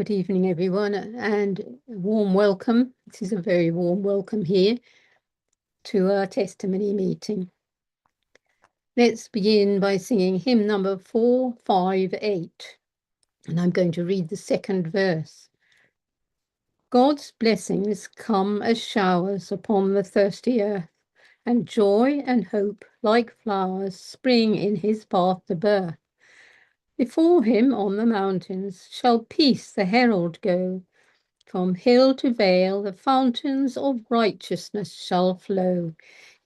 Good evening, everyone, and a warm welcome. This is a very warm welcome here to our testimony meeting. Let's begin by singing hymn number 458, and I'm going to read the second verse. God's blessings come as showers upon the thirsty earth, and joy and hope like flowers spring in his path to birth. Before him on the mountains shall peace the herald go. From hill to vale the fountains of righteousness shall flow.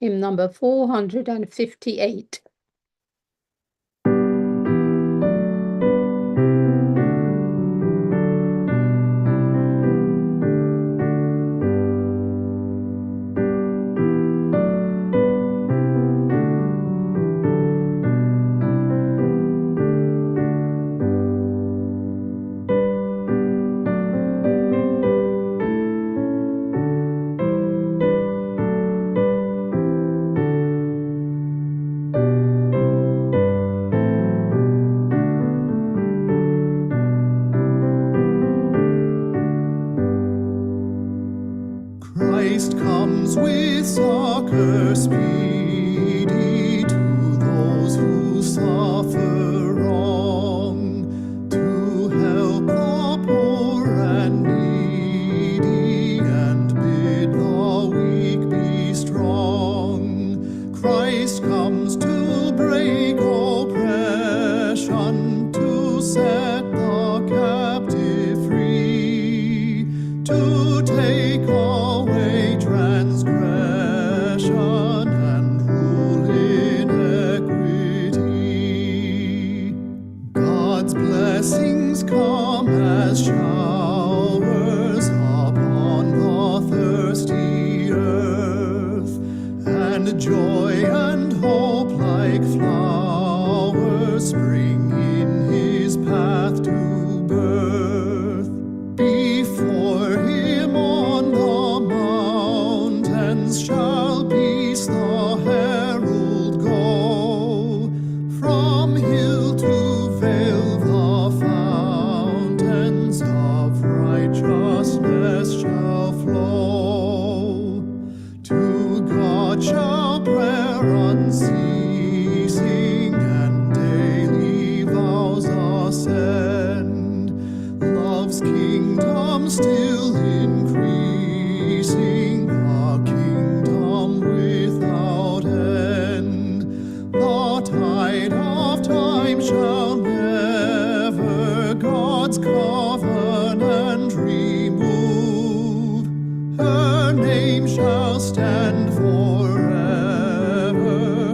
Hymn number 458. Christ comes with succor speedy to those who suffer wrong, to help the poor and needy, and bid the weak be strong. Christ comes to break oppression, to set the captive free, to take away transgression and rule in equity. God's blessings come as showers upon the thirsty earth, and joy and hope like flowers spring in his path to birth. Before him on the mountains shall peace the herald go. From hill to vale the fountains of righteousness shall flow. To God shall prayer unceasing and daily vows ascend. Love's kingdom still increasing, a kingdom without end. The tide of time shall never God's covenant remove. Her name shall stand forever,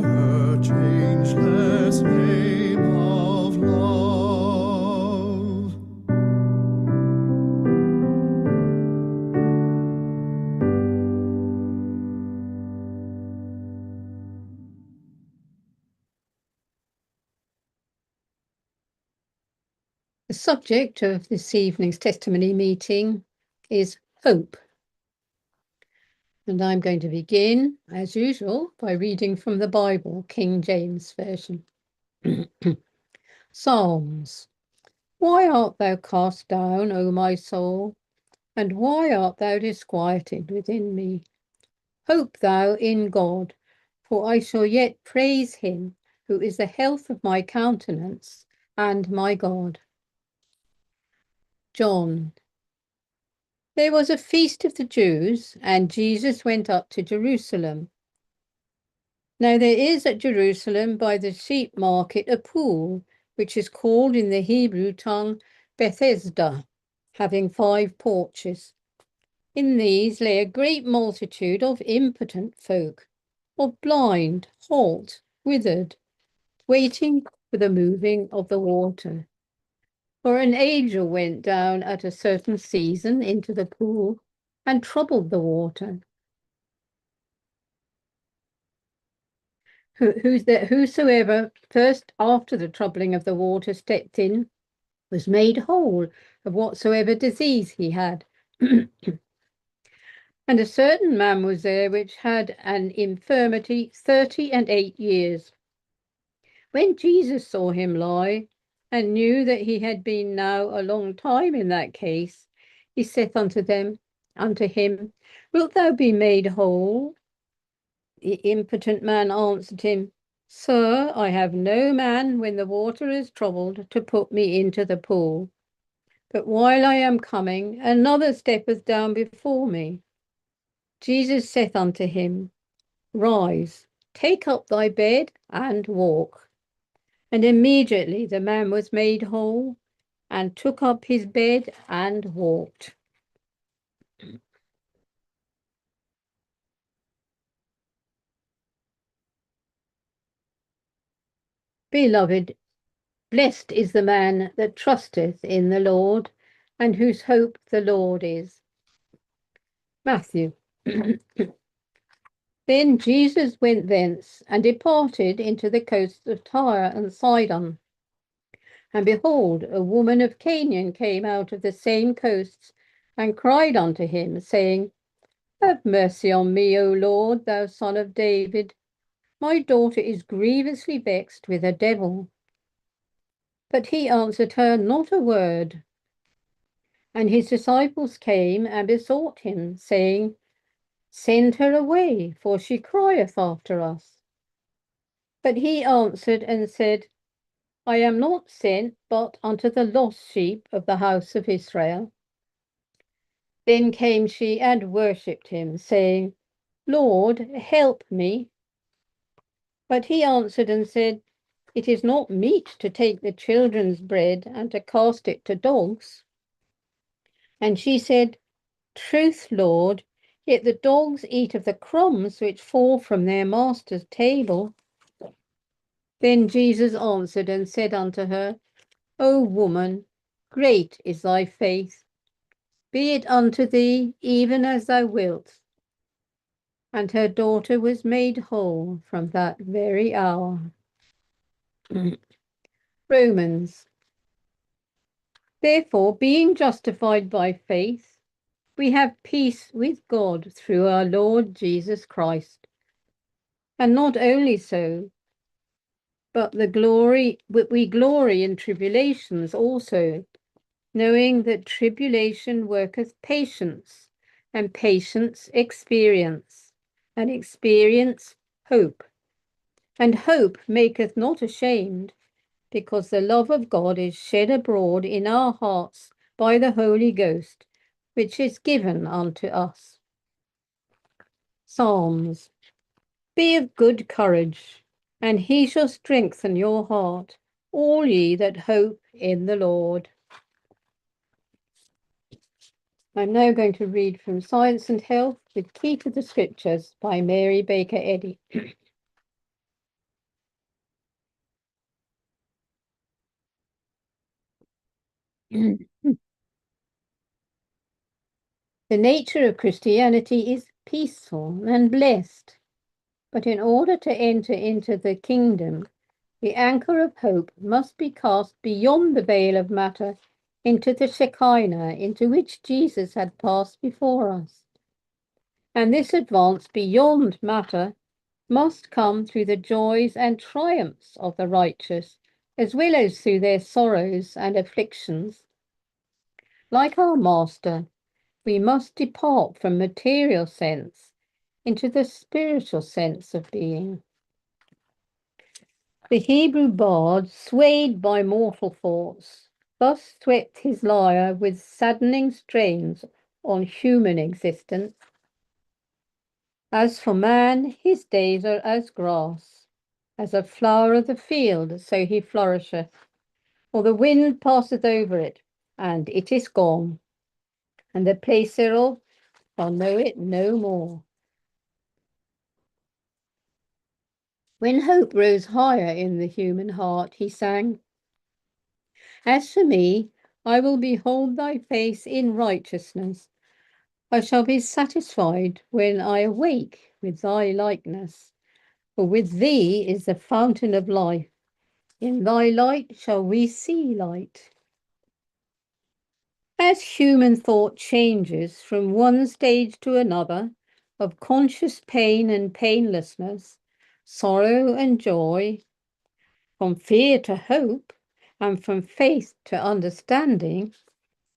her changeless name of love. The subject of this evening's testimony meeting is hope. And I'm going to begin, as usual, by reading from the Bible, King James Version. Psalms. Why art thou cast down, O my soul? And why art thou disquieted within me? Hope thou in God, for I shall yet praise him, who is the health of my countenance and my God. John. There was a feast of the Jews, and Jesus went up to Jerusalem. Now there is at Jerusalem by the sheep market a pool, which is called in the Hebrew tongue Bethesda, having 5 porches. In these lay a great multitude of impotent folk, of blind, halt, withered, waiting for the moving of the water. For an angel went down at a certain season into the pool and troubled the water. Whosoever first after the troubling of the water stepped in was made whole of whatsoever disease he had. And a certain man was there which had an infirmity 38 years. When Jesus saw him lie and knew that he had been now a long time in that case, he saith unto him, Wilt thou be made whole? The impotent man answered him, Sir, I have no man when the water is troubled to put me into the pool. But while I am coming, another steppeth down before me. Jesus saith unto him, Rise, take up thy bed, and walk. And immediately the man was made whole, and took up his bed and walked. Beloved, blessed is the man that trusteth in the Lord, and whose hope the Lord is. Matthew. Then Jesus went thence, and departed into the coasts of Tyre and Sidon. And behold, a woman of Canaan came out of the same coasts, and cried unto him, saying, Have mercy on me, O Lord, thou Son of David. My daughter is grievously vexed with a devil. But he answered her not a word. And his disciples came and besought him, saying, Send her away, for she crieth after us. But he answered and said, I am not sent but unto the lost sheep of the house of Israel. Then came she and worshipped him, saying, Lord, help me. But he answered and said, It is not meet to take the children's bread and to cast it to dogs. And she said, Truth, Lord, yet the dogs eat of the crumbs which fall from their master's table. Then Jesus answered and said unto her, O woman, great is thy faith. Be it unto thee even as thou wilt. And her daughter was made whole from that very hour. Romans. Therefore, being justified by faith, we have peace with God through our Lord Jesus Christ. And not only so, but we glory in tribulations also, knowing that tribulation worketh patience, and patience experience, and experience hope. And hope maketh not ashamed, because the love of God is shed abroad in our hearts by the Holy Ghost, which is given unto us. Psalms. Be of good courage, and he shall strengthen your heart, all ye that hope in the Lord. I'm now going to read from Science and Health with Key to the Scriptures by Mary Baker Eddy. The nature of Christianity is peaceful and blessed, but in order to enter into the kingdom, the anchor of hope must be cast beyond the veil of matter into the Shekinah, into which Jesus had passed before us. And this advance beyond matter must come through the joys and triumphs of the righteous, as well as through their sorrows and afflictions. Like our Master, we must depart from material sense into the spiritual sense of being. The Hebrew bard, swayed by mortal thoughts, thus swept his lyre with saddening strains on human existence. As for man, his days are as grass, as a flower of the field, so he flourisheth. For the wind passeth over it, and it is gone, and the place thereof shall know it no more. When hope rose higher in the human heart, he sang, As for me, I will behold thy face in righteousness. I shall be satisfied when I awake with thy likeness. For with thee is the fountain of life. In thy light shall we see light. As human thought changes from one stage to another of conscious pain and painlessness, sorrow and joy, from fear to hope, and from faith to understanding,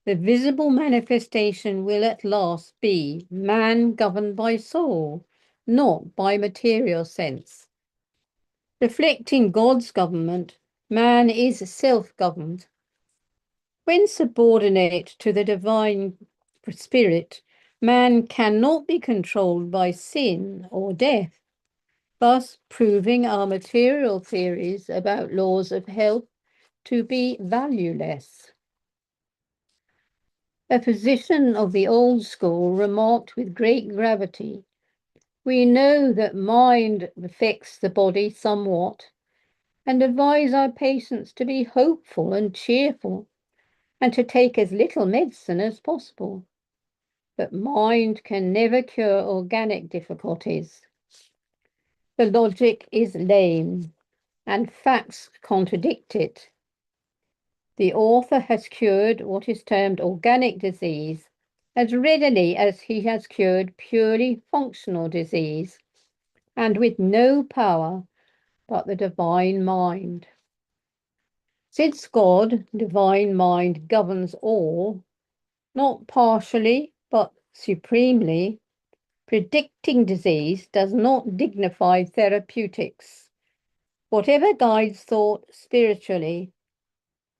the visible manifestation will at last be man governed by soul, not by material sense. Reflecting God's government, man is self-governed. When subordinate to the divine spirit, man cannot be controlled by sin or death, thus proving our material theories about laws of health to be valueless. A physician of the old school remarked with great gravity, "We know that mind affects the body somewhat, and advise our patients to be hopeful and cheerful, and to take as little medicine as possible. But mind can never cure organic difficulties. The logic is lame, and facts contradict it. The author has cured what is termed organic disease as readily as he has cured purely functional disease, and with no power but the divine mind. Since God, divine mind, governs all, not partially but supremely, predicting disease does not dignify therapeutics. Whatever guides thought spiritually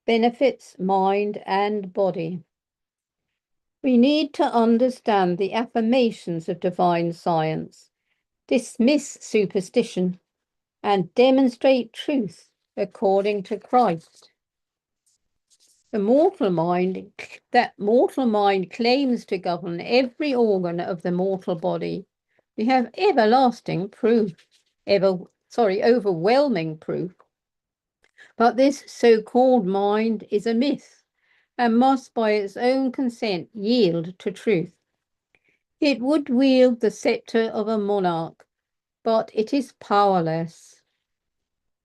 benefits mind and body. We need to understand the affirmations of divine science, dismiss superstition, and demonstrate truth according to Christ. That mortal mind claims to govern every organ of the mortal body. We have everlasting proof, overwhelming proof. But this so-called mind is a myth and must by its own consent yield to truth. It would wield the scepter of a monarch, but it is powerless.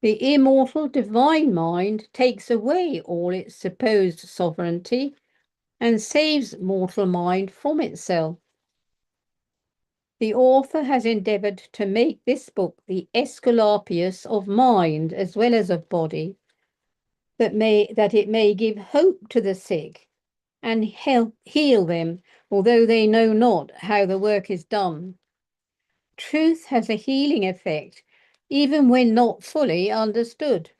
The immortal divine mind takes away all its supposed sovereignty and saves mortal mind from itself. The author has endeavoured to make this book the Aesculapius of mind as well as of body, that it may give hope to the sick and heal them, although they know not how the work is done. Truth has a healing effect, even when not fully understood.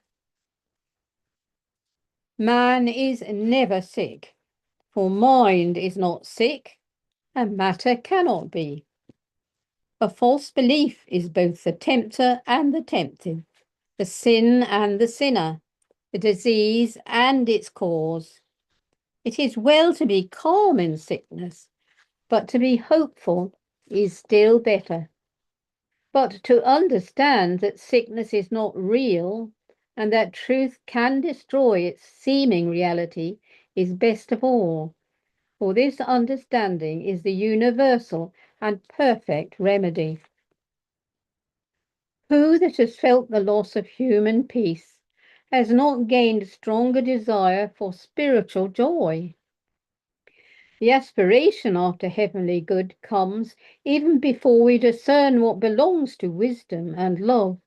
Man is never sick, for mind is not sick, and matter cannot be. A false belief is both the tempter and the tempted, the sin and the sinner, the disease and its cause. It is well to be calm in sickness, but to be hopeful is still better. But to understand that sickness is not real and that truth can destroy its seeming reality is best of all, for this understanding is the universal and perfect remedy. Who that has felt the loss of human peace has not gained stronger desire for spiritual joy? The aspiration after heavenly good comes even before we discern what belongs to wisdom and love.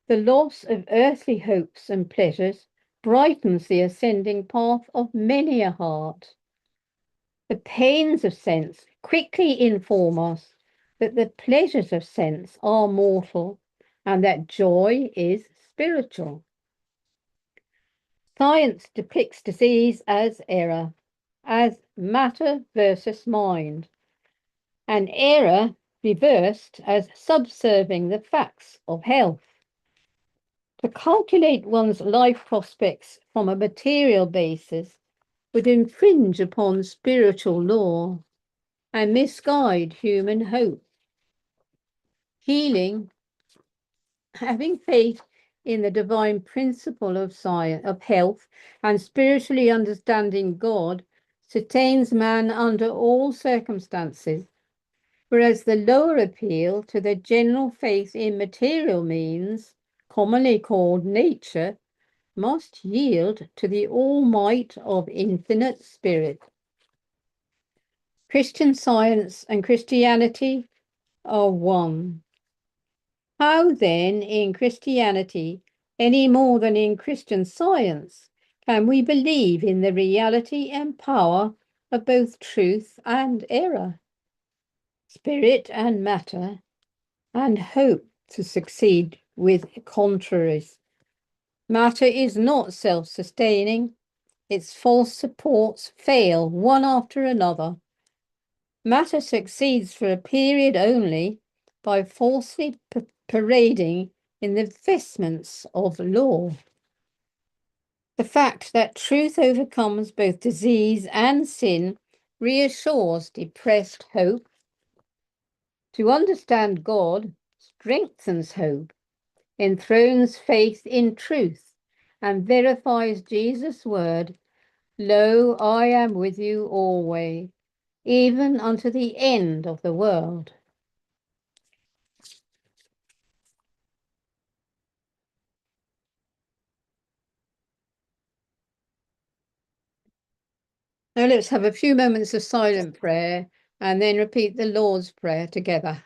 The loss of earthly hopes and pleasures brightens the ascending path of many a heart. The pains of sense quickly inform us that the pleasures of sense are mortal and that joy is spiritual. Science depicts disease as error, as matter versus mind, and error reversed as subserving the facts of health. To calculate one's life prospects from a material basis would infringe upon spiritual law and misguide human hope. Healing, having faith in the divine principle of science, of health, and spiritually understanding God, sustains man under all circumstances, whereas the lower appeal to the general faith in material means, commonly called nature, must yield to the all might of infinite spirit. Christian Science and Christianity are one. How then in Christianity Any more than in Christian Science can we believe in the reality and power of both truth and error, spirit and matter, and hope to succeed with contraries. Matter is not self-sustaining. Its false supports fail one after another. Matter succeeds for a period only by falsely parading in the vestments of law. The fact that truth overcomes both disease and sin reassures depressed hope. To understand God strengthens hope, enthrones faith in truth, and verifies Jesus' word, "Lo, I am with you always, even unto the end of the world." Now let's have a few moments of silent prayer and then repeat the Lord's Prayer together.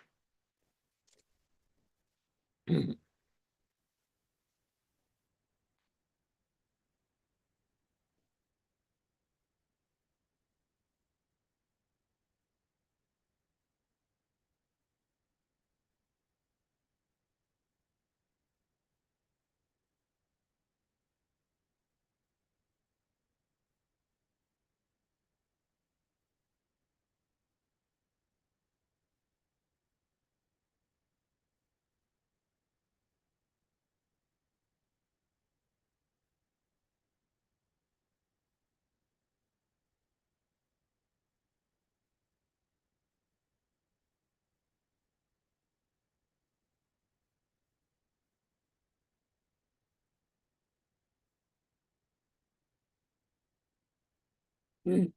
The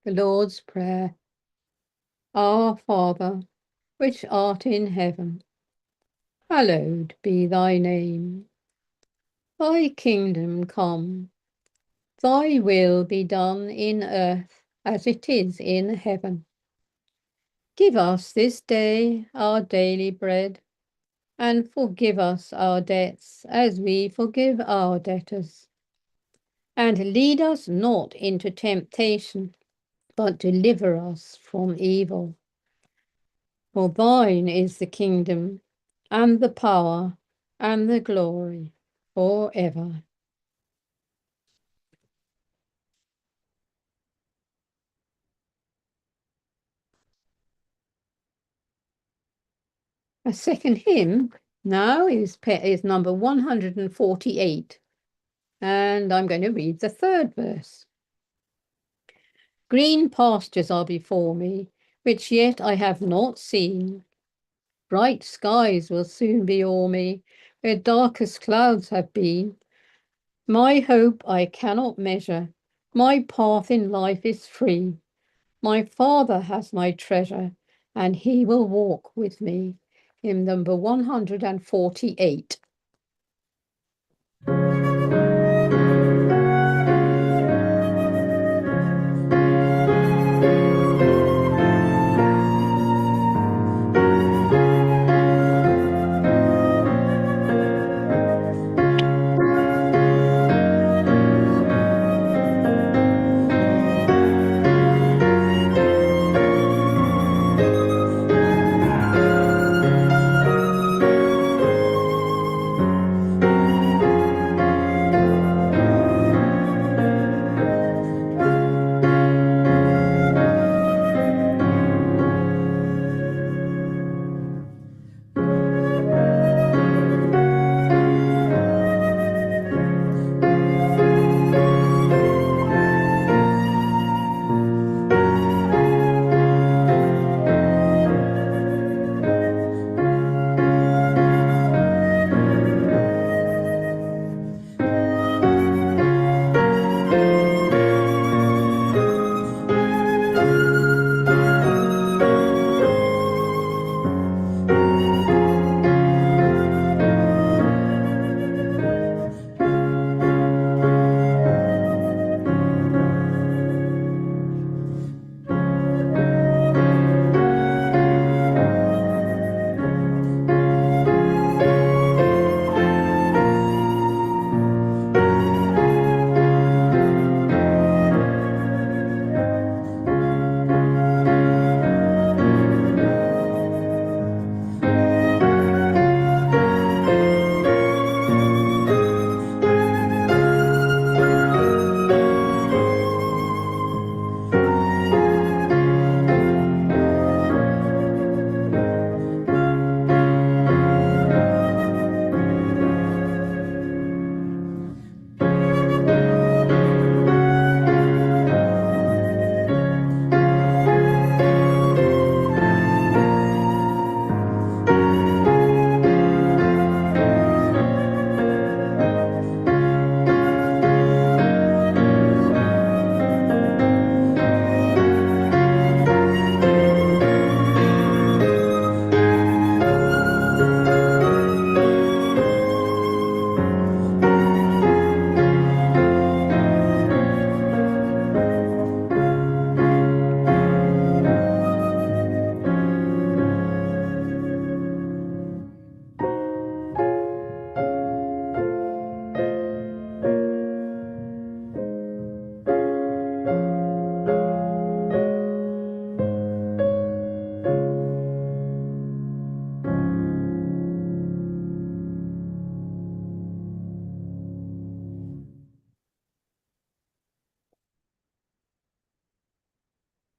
Lord's Prayer. Our Father, which art in heaven, hallowed be thy name. Thy kingdom come, thy will be done in earth as it is in heaven. Give us this day our daily bread, and forgive us our debts as we forgive our debtors. And lead us not into temptation, but deliver us from evil. For thine is the kingdom, and the power, and the glory, forever. A second hymn now is number 148, and I'm going to read the third verse. Green pastures are before me, which yet I have not seen. Bright skies will soon be o'er me, where darkest clouds have been. My hope I cannot measure, my path in life is free. My Father has my treasure, and he will walk with me. Hymn number 148.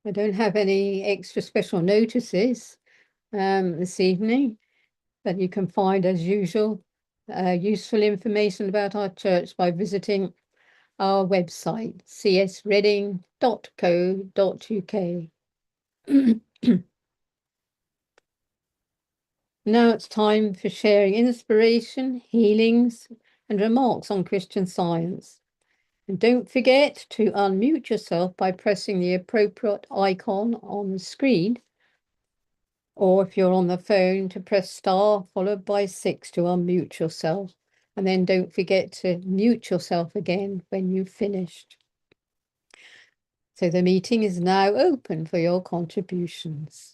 I don't have any extra special notices this evening, but you can find, as usual, useful information about our church by visiting our website, csreading.co.uk. Now it's time for sharing inspiration, healings, and remarks on Christian Science. And don't forget to unmute yourself by pressing the appropriate icon on the screen, or if you're on the phone, to press star followed by 6 to unmute yourself. And then don't forget to mute yourself again when you've finished. So the meeting is now open for your contributions.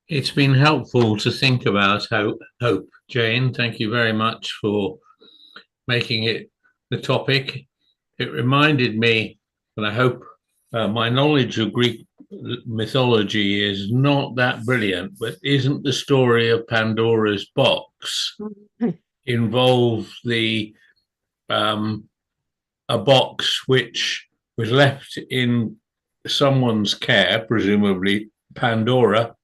It's been helpful to think about hope, Jane. Thank you very much for making it the topic. It reminded me, and I hope my knowledge of Greek mythology is not that brilliant, but isn't the story of Pandora's box involve a box which was left in someone's care, presumably Pandora,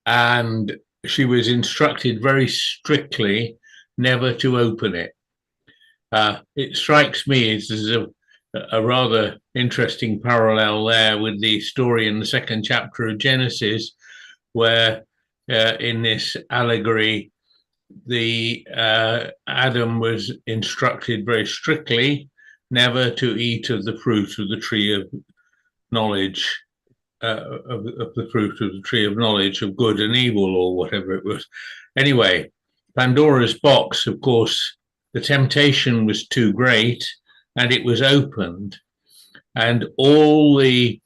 and she was instructed very strictly never to open it. It strikes me as a rather interesting parallel there with the story in the second chapter of Genesis, where in this allegory, Adam was instructed very strictly never to eat of the fruit of the tree of knowledge, of the fruit of the tree of knowledge of good and evil, or whatever it was. Anyway, Pandora's box, of course, the temptation was too great, and it was opened, and all the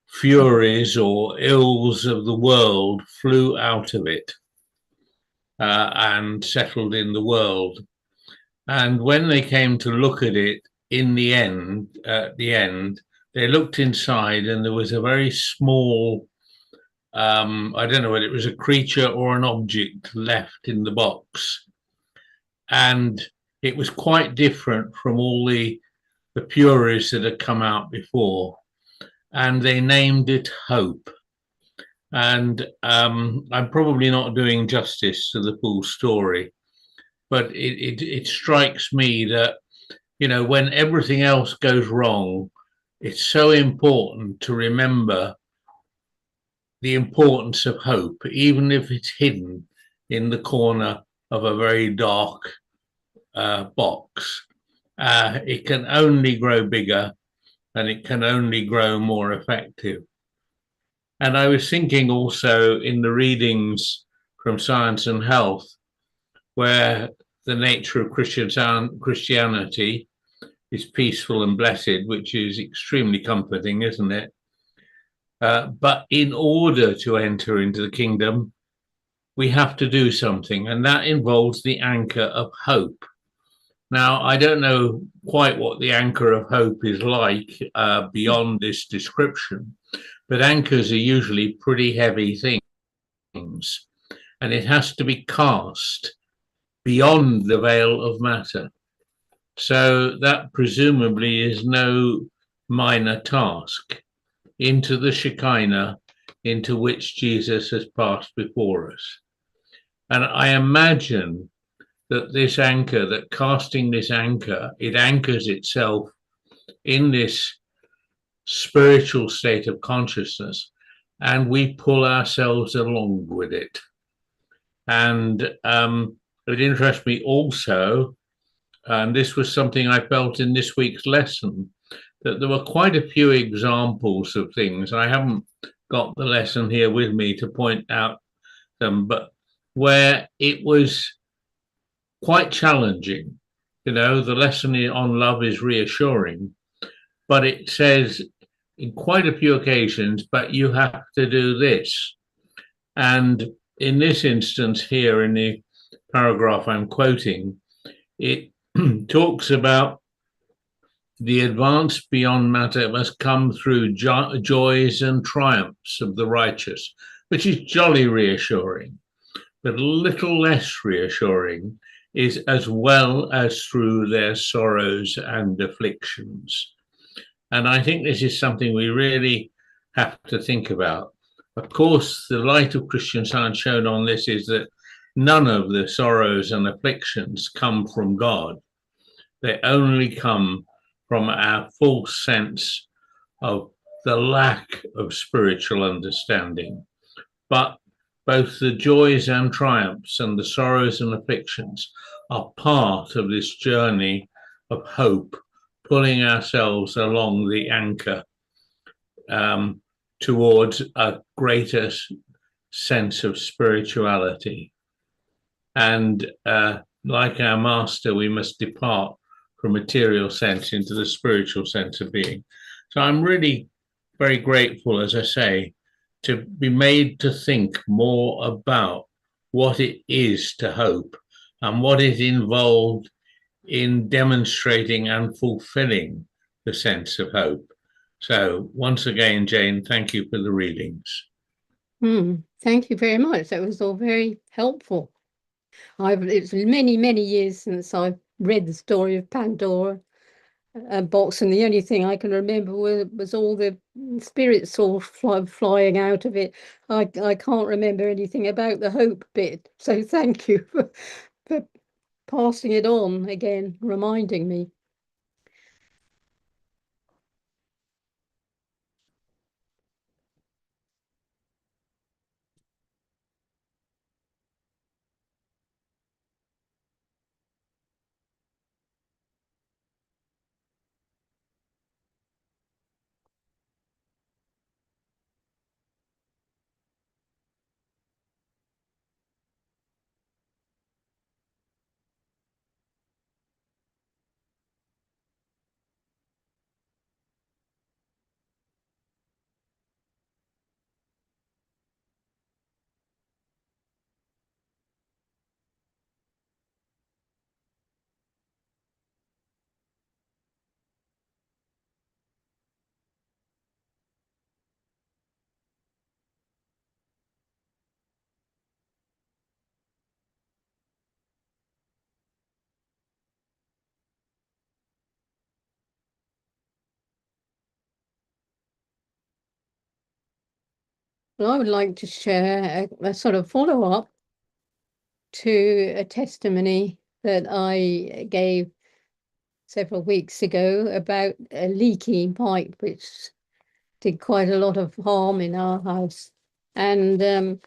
furies or ills of the world flew out of it and settled in the world. And when they came to look at it in the end, at the end, they looked inside, and there was a very small, I don't know whether it was a creature or an object left in the box. And it was quite different from all the furies that had come out before. And they named it Hope. And I'm probably not doing justice to the full story, but it strikes me that, you know, when everything else goes wrong, it's so important to remember the importance of hope, even if it's hidden in the corner of a very dark box. It can only grow bigger, and it can only grow more effective. And I was thinking also in the readings from Science and Health, where the nature of Christianity is peaceful and blessed, which is extremely comforting, isn't it? But in order to enter into the kingdom, we have to do something, and that involves the anchor of hope. Now, I don't know quite what the anchor of hope is like beyond this description, but anchors are usually pretty heavy things, and it has to be cast beyond the veil of matter. So that presumably is no minor task. into the Shekinah into which Jesus has passed before us. And I imagine that this anchor, that casting this anchor, it anchors itself in this spiritual state of consciousness, and we pull ourselves along with it. And it interests me also, and this was something I felt in this week's lesson, that there were quite a few examples of things. I haven't got the lesson here with me to point out them, but where it was quite challenging. You know, the lesson on love is reassuring, but it says in quite a few occasions, but you have to do this. And in this instance here in the paragraph I'm quoting, it talks about the advance beyond matter must come through joys and triumphs of the righteous, which is jolly reassuring, but a little less reassuring is as well as through their sorrows and afflictions. And I think this is something we really have to think about. Of course, the light of Christian Science shown on this is that none of the sorrows and afflictions come from God. They only come from our full sense of the lack of spiritual understanding. But both the joys and triumphs and the sorrows and afflictions are part of this journey of hope, pulling ourselves along the anchor towards a greater sense of spirituality. And like our master, we must depart from material sense into the spiritual sense of being. So I'm really very grateful, as I say, to be made to think more about what it is to hope and what is involved in demonstrating and fulfilling the sense of hope. So once again, Jane, thank you for the readings. Thank you very much. That was all very helpful. It's many, many years since I've read the story of Pandora box, and the only thing I can remember was all the spirits all flying out of it. I can't remember anything about the hope bit. So thank you for passing it on again, reminding me. Well, I would like to share a sort of follow-up to a testimony that I gave several weeks ago about a leaky pipe, which did quite a lot of harm in our house. And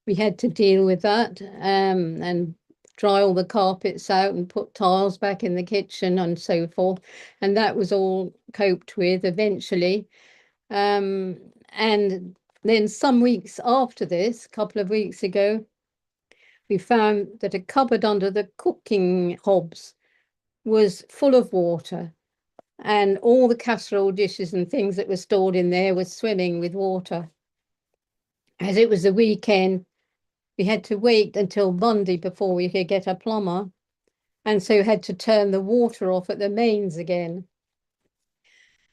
we had to deal with that and dry all the carpets out and put tiles back in the kitchen and so forth. And that was all coped with eventually. And then some weeks after this, a couple of weeks ago, we found that a cupboard under the cooking hobs was full of water, and all the casserole dishes and things that were stored in there were swimming with water. As it was the weekend, we had to wait until Monday before we could get a plumber, and so had to turn the water off at the mains again.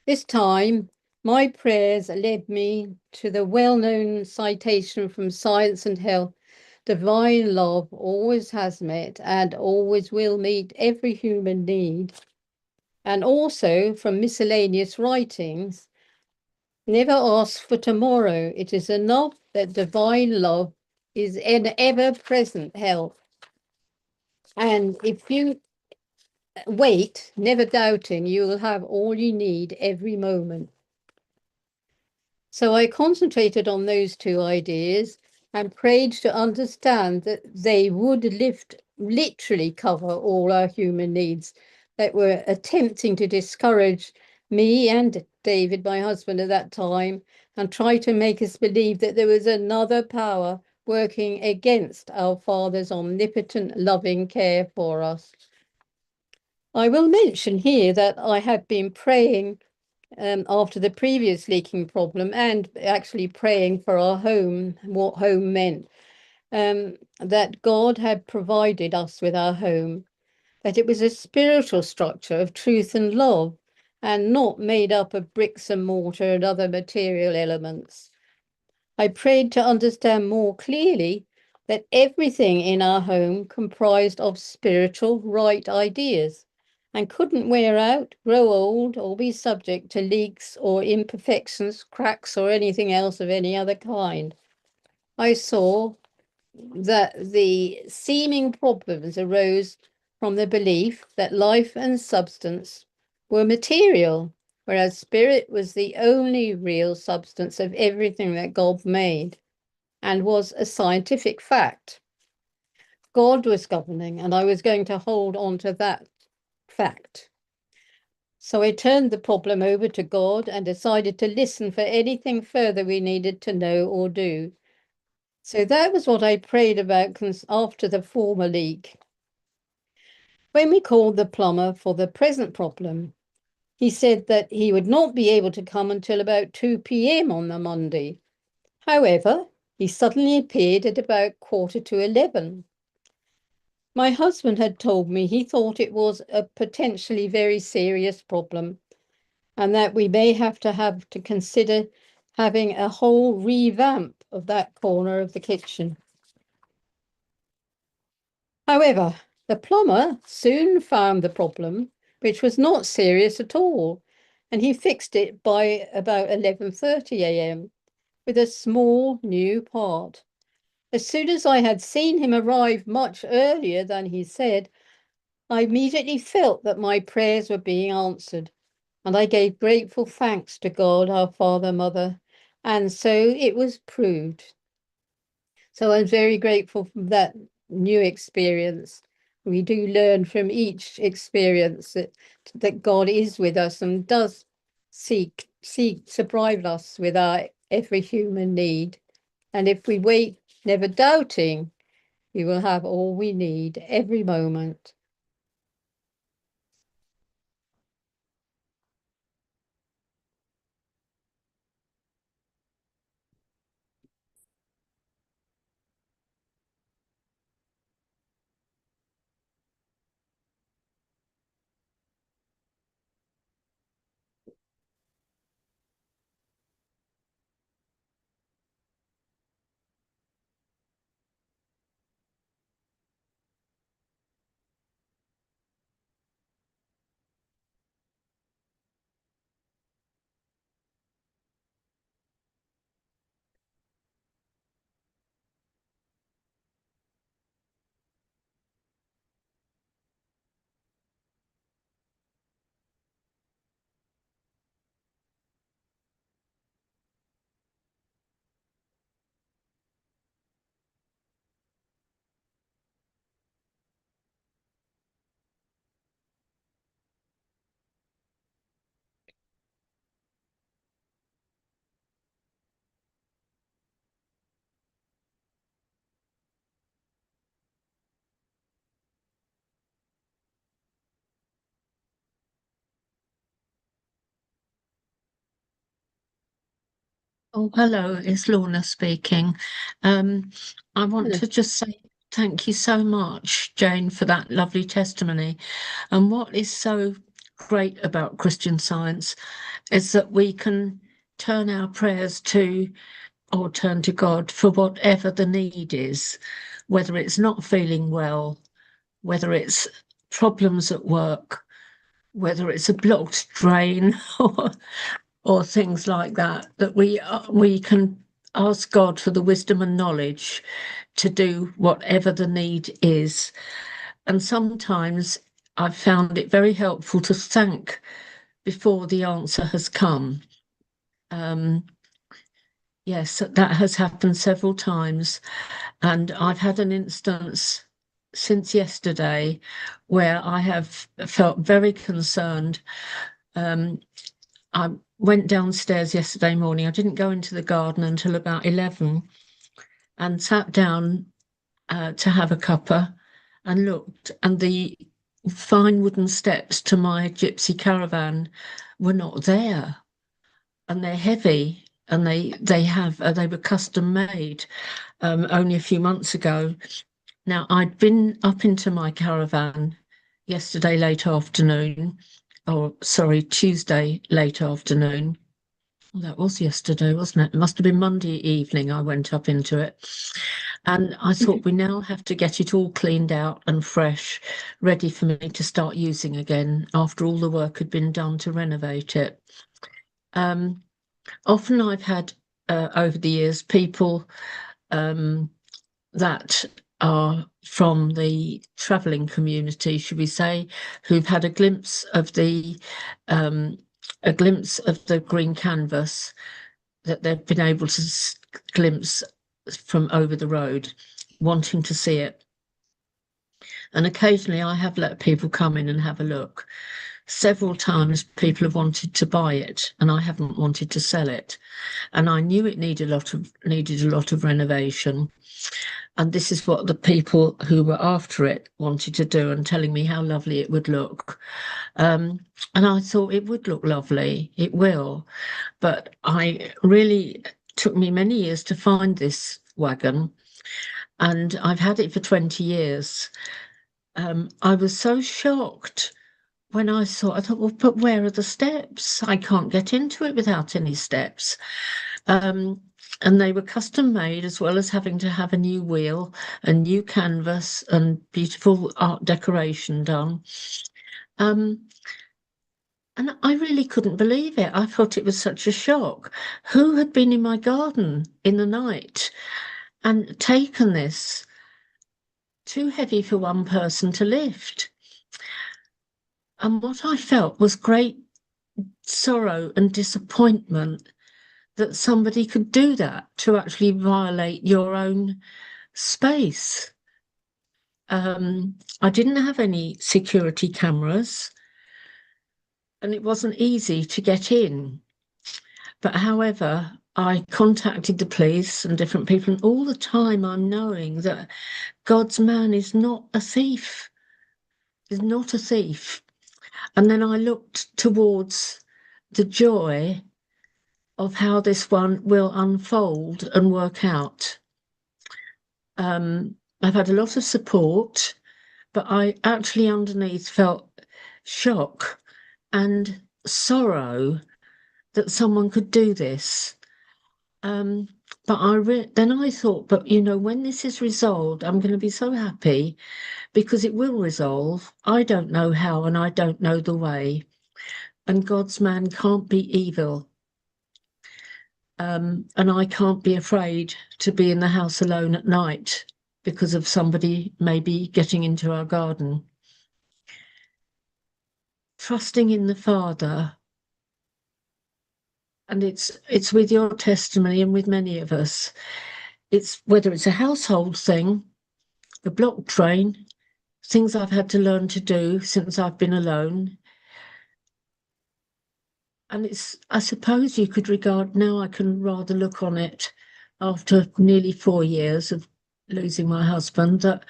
This time, my prayers led me to the well-known citation from Science and Health: divine love always has met and always will meet every human need. And also from miscellaneous writings Never ask for tomorrow. It is enough that divine love is an ever-present help. And if you wait, never doubting, you will have all you need every moment. So I concentrated on those two ideas and prayed to understand that they would literally cover all our human needs that were attempting to discourage me and David, my husband at that time, and try to make us believe that there was another power working against our Father's omnipotent loving care for us. I will mention here that I had been praying after the previous leaking problem and actually praying for our home, what home meant, that God had provided us with our home, that it was a spiritual structure of truth and love and not made up of bricks and mortar and other material elements. I prayed to understand more clearly that everything in our home comprised of spiritual right ideas and couldn't wear out, grow old, or be subject to leaks or imperfections, cracks, or anything else of any other kind. I saw that the seeming problems arose from the belief that life and substance were material, whereas spirit was the only real substance of everything that God made and was a scientific fact. God was governing, and I was going to hold on to that fact. So I turned the problem over to God and decided to listen for anything further we needed to know or do. So that was what I prayed about after the former leak. When we called the plumber for the present problem, he said that he would not be able to come until about 2 p.m. on the Monday. However, he suddenly appeared at about 11:15. My husband had told me he thought it was a potentially very serious problem and that we may have to consider having a whole revamp of that corner of the kitchen. However, the plumber soon found the problem, which was not serious at all, and he fixed it by about 11:30 a.m. with a small new part. As soon as I had seen him arrive much earlier than he said, I immediately felt that my prayers were being answered, and I gave grateful thanks to God, our Father, Mother, and so it was proved. So I'm very grateful for that new experience. We do learn from each experience that God is with us and does seek to provide us with our every human need. And if we wait, never doubting, we will have all we need every moment. Oh, hello, it's Lorna speaking. Um, I want Hello. to just say thank you so much, Jane, for that lovely testimony. And what is so great about Christian Science is that we can turn our prayers to or turn to God for whatever the need is, whether it's not feeling well, whether it's problems at work, whether it's a blocked drain, or or things like that, that we can ask God for the wisdom and knowledge to do whatever the need is. And sometimes I've found it very helpful to thank before the answer has come. Yes, that has happened several times. And I've had an instance since yesterday where I have felt very concerned. I went downstairs yesterday morning. I didn't go into the garden until about 11 and sat down to have a cuppa and looked, and the fine wooden steps to my gypsy caravan were not there, and they're heavy, and they were custom made only a few months ago. Now, I'd been up into my caravan yesterday late afternoon, or sorry, Tuesday late afternoon. Well, that was yesterday, wasn't it? It must have been Monday evening I went up into it. And I thought, we now have to get it all cleaned out and fresh, ready for me to start using again after all the work had been done to renovate it. Often I've had over the years people that are from the travelling community, should we say, who've had a glimpse of the green canvas that they've been able to glimpse from over the road, wanting to see it. And occasionally I have let people come in and have a look. Several times people have wanted to buy it and I haven't wanted to sell it. And I knew it needed a lot of renovation. And this is what the people who were after it wanted to do, and telling me how lovely it would look. And I thought it would look lovely. It will. But took me many years to find this wagon, and I've had it for 20 years. I was so shocked when I thought, well, but where are the steps? I can't get into it without any steps. And they were custom made, as well as having to have a new wheel, a new canvas, and beautiful art decoration done. And I really couldn't believe it. I thought it was such a shock. Who had been in my garden in the night and taken this? Too heavy for one person to lift. And what I felt was great sorrow and disappointment that somebody could do that, to actually violate your own space. I didn't have any security cameras, and it wasn't easy to get in. But however, I contacted the police and different people, and all the time I'm knowing that God's man is not a thief. Is not a thief. And then I looked towards the joy of how this one will unfold and work out. I've had a lot of support, but I actually underneath felt shock and sorrow that someone could do this. But then I thought, but when this is resolved, I'm going to be so happy, because it will resolve. I don't know how, and I don't know the way. And God's man can't be evil. And I can't be afraid to be in the house alone at night because of somebody maybe getting into our garden. Trusting in the Father. And it's with your testimony and with many of us. It's whether it's a household thing, a block train, things I've had to learn to do since I've been alone. And I suppose you could regard, now I can rather look on it after nearly 4 years of losing my husband, that,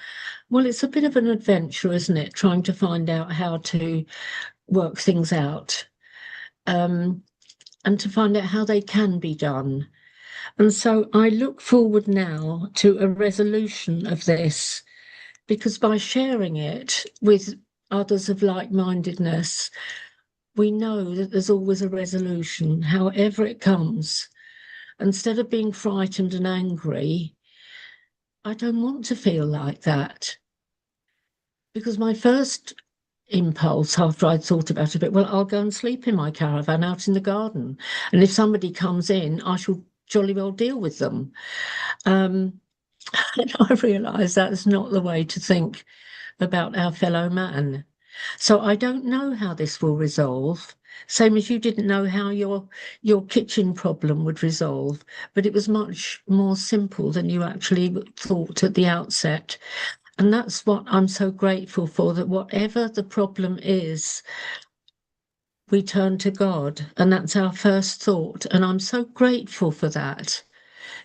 well, it's a bit of an adventure, isn't it? Trying to find out how to work things out, and to find out how they can be done. And so I look forward now to a resolution of this, because by sharing it with others of like-mindedness, we know that there's always a resolution, however it comes. Instead of being frightened and angry, I don't want to feel like that. Because my first impulse after I'd thought about it a bit. Well, I'll go and sleep in my caravan out in the garden. And if somebody comes in, I shall jolly well deal with them. And I realise that's not the way to think about our fellow man. So I don't know how this will resolve. Same as you didn't know how your kitchen problem would resolve, but it was much more simple than you actually thought at the outset. And that's what I'm so grateful for, that whatever the problem is, we turn to God, and that's our first thought. And I'm so grateful for that,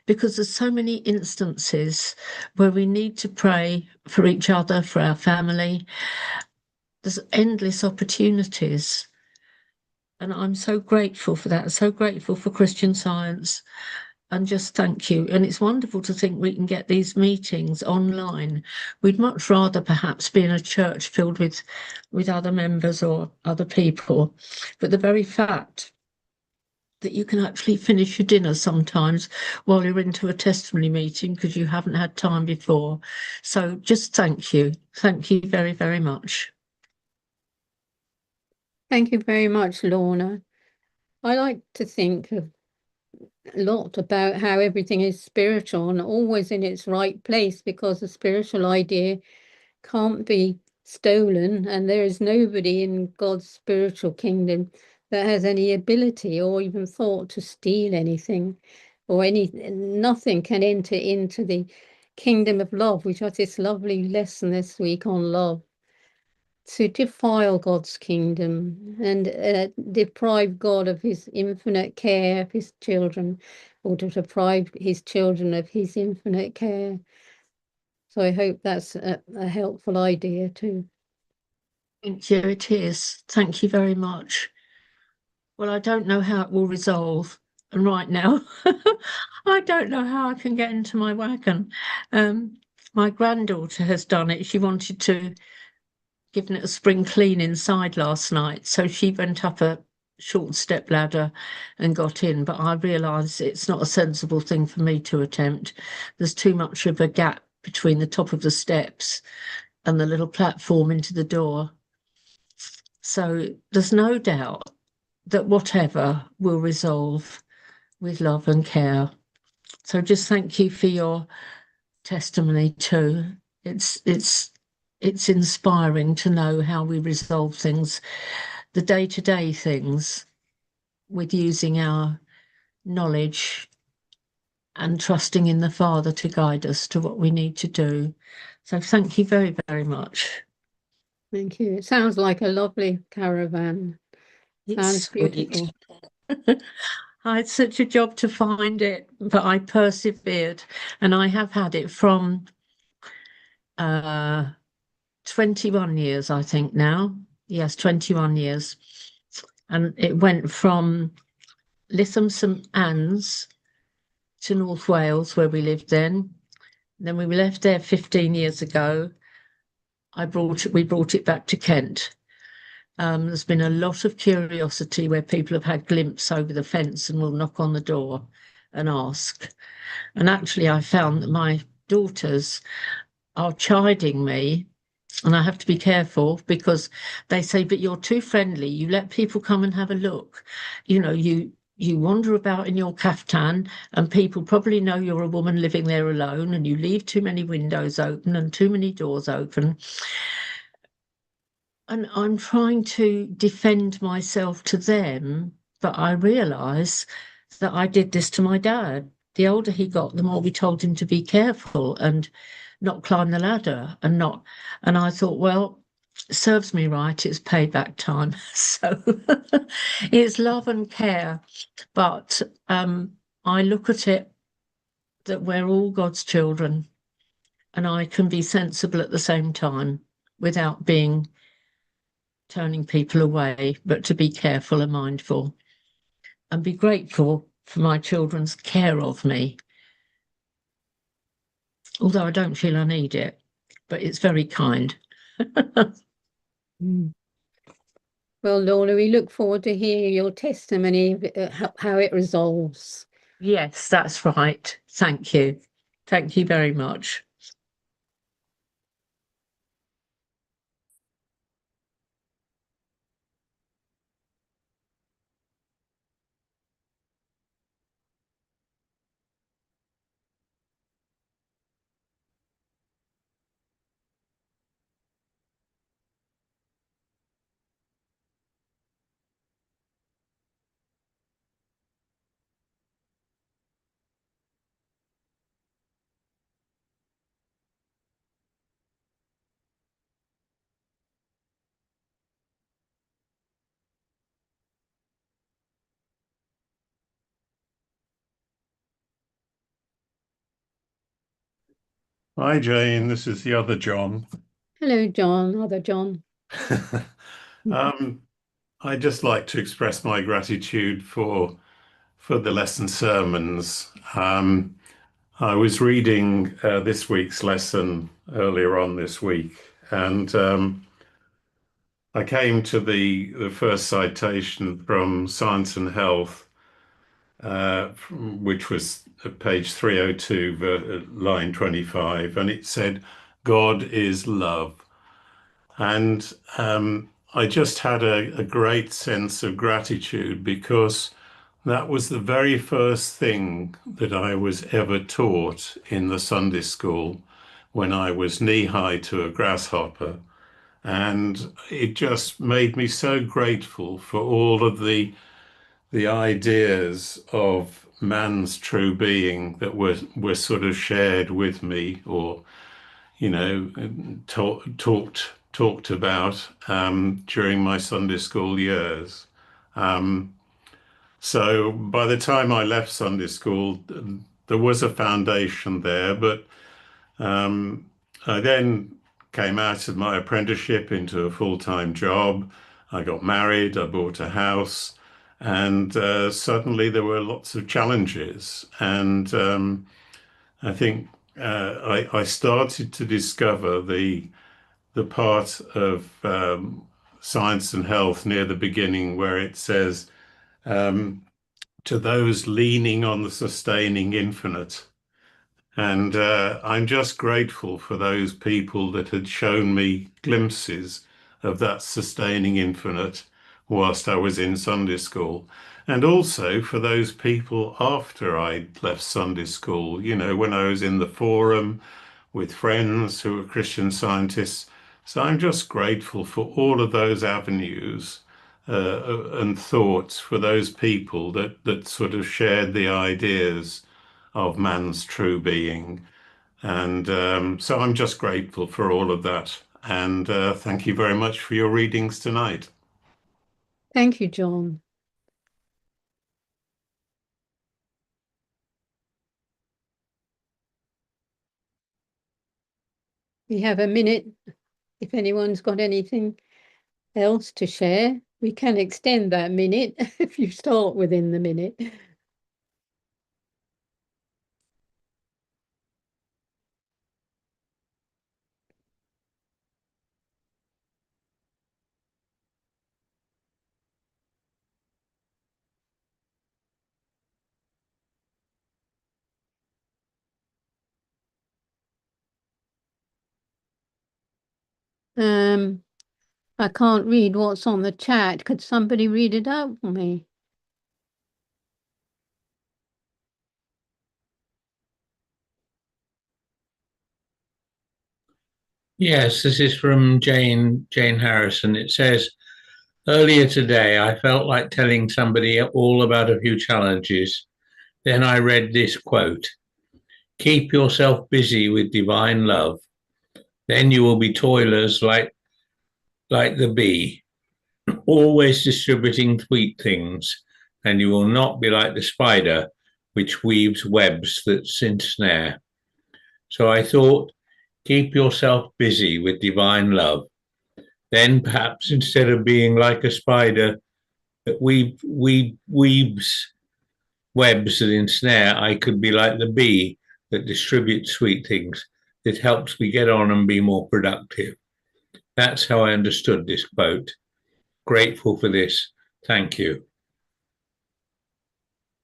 because there's so many instances where we need to pray for each other, for our family. There's endless opportunities. And I'm so grateful for that, so grateful for Christian Science, and just thank you. And it's wonderful to think we can get these meetings online. We'd much rather perhaps be in a church filled with other members or other people. But the very fact that you can actually finish your dinner sometimes while you're into a testimony meeting because you haven't had time before. So just thank you. Thank you very, very much. Thank you very much, Lorna. I like to think a lot about how everything is spiritual and always in its right place, because the spiritual idea can't be stolen, and there is nobody in God's spiritual kingdom that has any ability or even thought to steal anything, or nothing can enter into the kingdom of love. We got this lovely lesson this week on love, to defile God's kingdom and deprive God of his infinite care of his children, or to deprive his children of his infinite care. So I hope that's a helpful idea too. Thank you, it is. Thank you very much. Well, I don't know how it will resolve. And right now, I don't know how I can get into my wagon. My granddaughter has done it. She wanted to given it a spring clean inside last night. So she went up a short step ladder and got in. But I realised it's not a sensible thing for me to attempt. There's too much of a gap between the top of the steps and the little platform into the door. So there's no doubt that whatever will resolve with love and care. So just thank you for your testimony too. It's inspiring to know how we resolve things, the day-to-day things, with using our knowledge and trusting in the Father to guide us to what we need to do. So thank you very, very much. Thank you. It sounds like a lovely caravan. Sounds beautiful. I had such a job to find it, but I persevered, and I have had it from 21 years, I think now. Yes, 21 years. And it went from Lytham St Anne's to North Wales, where we lived then. Then we left there 15 years ago. We brought it back to Kent. There's been a lot of curiosity where people have had glimpse over the fence and will knock on the door and ask. And actually, I found that my daughters are chiding me, and I have to be careful because they say, but you're too friendly. You let people come and have a look. You know, you wander about in your caftan and people probably know you're a woman living there alone, and you leave too many windows open and too many doors open. And I'm trying to defend myself to them, but I realise that I did this to my dad. The older he got, the more we told him to be careful and not climb the ladder and I thought, well, it serves me right, it's payback time. So it's love and care. But I look at it that we're all God's children, and I can be sensible at the same time without turning people away, but to be careful and mindful and be grateful for my children's care of me. Although I don't feel I need it, but it's very kind. Well, Lorna, we look forward to hearing your testimony, how it resolves. Yes, that's right. Thank you. Thank you very much. Hi, Jane. This is the other John. Hello, John, other John. Um, I'd just like to express my gratitude for the lesson sermons. I was reading this week's lesson earlier on this week, and I came to the first citation from Science and Health, which was at page 302, line 25, and it said, "God is love." And I just had a great sense of gratitude because that was the very first thing that I was ever taught in the Sunday school when I was knee-high to a grasshopper. And it just made me so grateful for all of the ideas of man's true being that were sort of shared with me, or talked about during my Sunday school years. So by the time I left Sunday school, there was a foundation there, but I then came out of my apprenticeship into a full-time job. I got married, I bought a house, and suddenly there were lots of challenges. And I think I started to discover the part of Science and Health near the beginning where it says, to those leaning on the sustaining infinite. And I'm just grateful for those people that had shown me glimpses of that sustaining infinite whilst I was in Sunday school. And also for those people after I left Sunday school, when I was in the forum with friends who were Christian Scientists. So I'm just grateful for all of those avenues and thoughts for those people that sort of shared the ideas of man's true being. And so I'm just grateful for all of that. And thank you very much for your readings tonight. Thank you, John. We have a minute. If anyone's got anything else to share, we can extend that minute if you start within the minute. I can't read what's on the chat. Could somebody read it out for me? Yes, this is from Jane Harrison. It says, earlier today, I felt like telling somebody all about a few challenges. Then I read this quote: keep yourself busy with divine love. Then you will be toilers like the bee, always distributing sweet things, and you will not be like the spider, which weaves webs that ensnare. So I thought, keep yourself busy with divine love. Then perhaps instead of being like a spider that weaves webs that ensnare, I could be like the bee that distributes sweet things, that helps me get on and be more productive. That's how I understood this quote. Grateful for this. Thank you.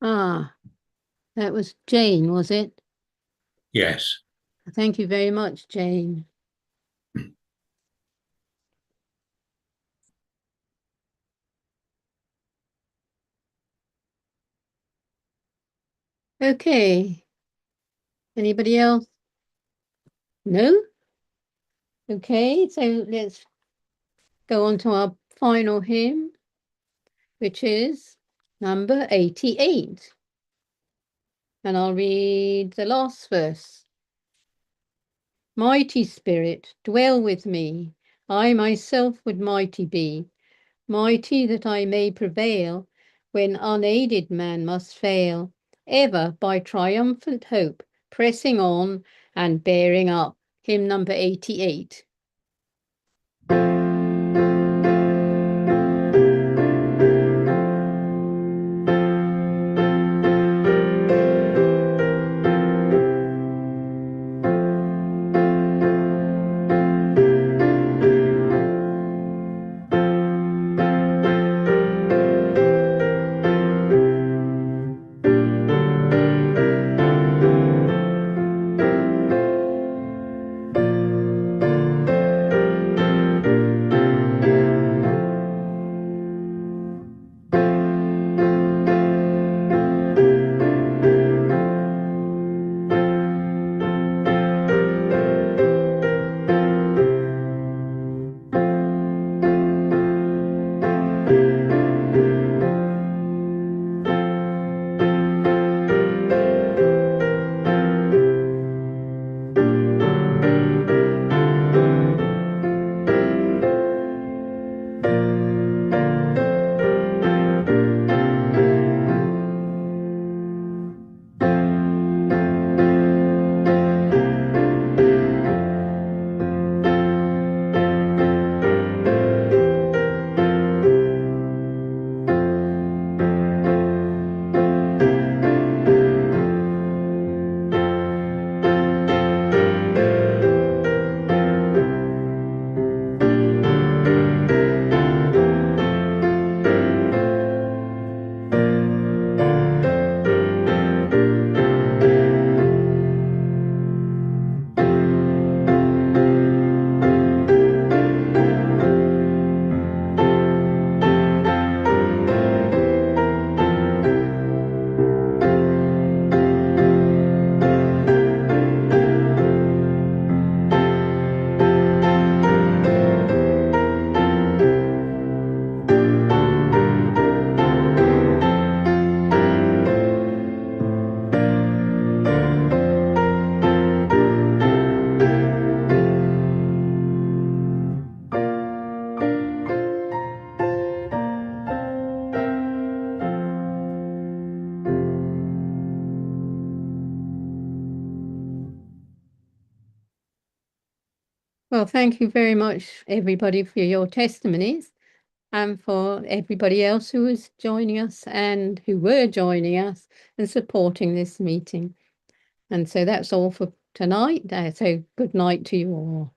Ah, that was Jane, was it? Yes. Thank you very much, Jane. Okay. Anybody else? No? Okay, so let's go on to our final hymn, which is number 88. And I'll read the last verse. Mighty Spirit, dwell with me. I myself would mighty be, mighty that I may prevail when unaided man must fail, ever by triumphant hope, pressing on and bearing up hymn number 88. Well, thank you very much, everybody, for your testimonies, and for everybody else who was joining us and who were joining us and supporting this meeting. And so that's all for tonight. So good night to you all.